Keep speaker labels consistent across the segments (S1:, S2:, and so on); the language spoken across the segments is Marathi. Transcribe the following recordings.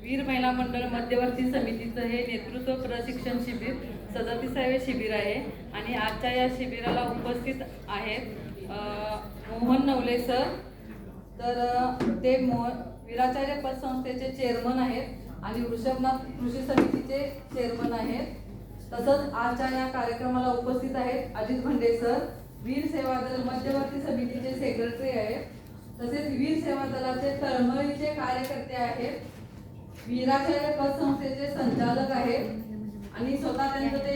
S1: वीर महिला मंडळ मध्यवर्ती समितीचं हे नेतृत्व प्रशिक्षण शिबिर 37वे शिबिर आहे आणि आजच्या या शिबिराला उपस्थित आहेत मोहन नवले सर. तर ते वीराचार्य पतसंस्थेचे चेअरमन आहेत आणि वृषभनाथ कृषी समितीचे चेअरमन आहेत. तसंच आजच्या या कार्यक्रमाला उपस्थित आहेत अजित भंडे सर, वीर सेवा दल मध्यवर्ती समितीचे सेक्रेटरी आहेत. तसेच वीर सेवा दलाचे तळमळीचे कार्यकर्ते आहेत, वीराचार्य पतसंस्थेचे संचालक आहेत आणि स्वतः त्यांचं ते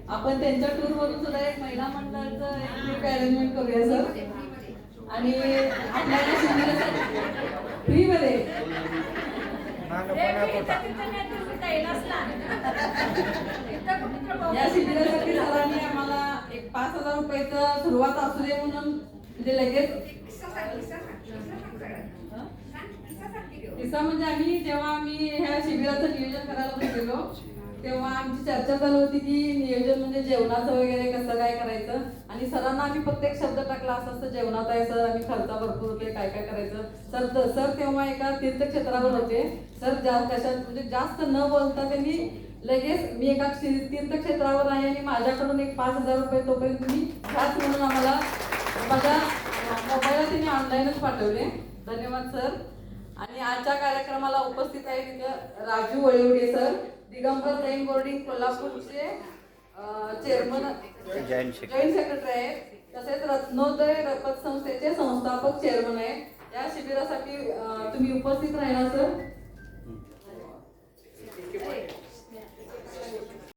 S1: आपण त्यांच्या टूर वरून सुद्धा एक महिला मंडळाचं एक अरेंजमेंट करूया सर. आणि आपल्याला फ्री मध्ये या शिबिरासाठी सरांनी आम्हाला एक 5,000 रुपयाचं सुरुवात असू दे म्हणून म्हणजे लगेच किस्सा म्हणजे आम्ही ह्या शिबिराचं नियोजन करायला बसलेलो तेव्हा आमची चर्चा चालू होती की नियोजन म्हणजे जेवणाचं वगैरे कसं काय करायचं. आणि सरांना आम्ही प्रत्येक शब्द टाकला असं असं जेवणात आहे सर, आम्ही खर्चा भरपूर होते, काय काय करायचं सर तेव्हा एका तीर्थक्षेत्रावर होते सर. कशात म्हणजे जास्त न बोलता त्यांनी लगेच मी एका तीर्थक्षेत्रावर आहे आणि माझ्याकडून एक 5,000 रुपये तोपर्यंत तुम्ही ह्याच म्हणून आम्हाला माझ्या मोबाईलला त्यांनी ऑनलाईनच पाठवले. धन्यवाद सर. आणि आजच्या कार्यक्रमाला उपस्थित आहे तिथं राजू वळवडे सर, दिगंबर जैन बोर्डिंग कोल्हापूरचे चेअरमन जॉईंट सेक्रेटरी आहेत. तसेच रत्नोदय पतसंस्थेचे संस्थापक चेअरमन आहेत. या शिबिरासाठी तुम्ही उपस्थित राहिला सर.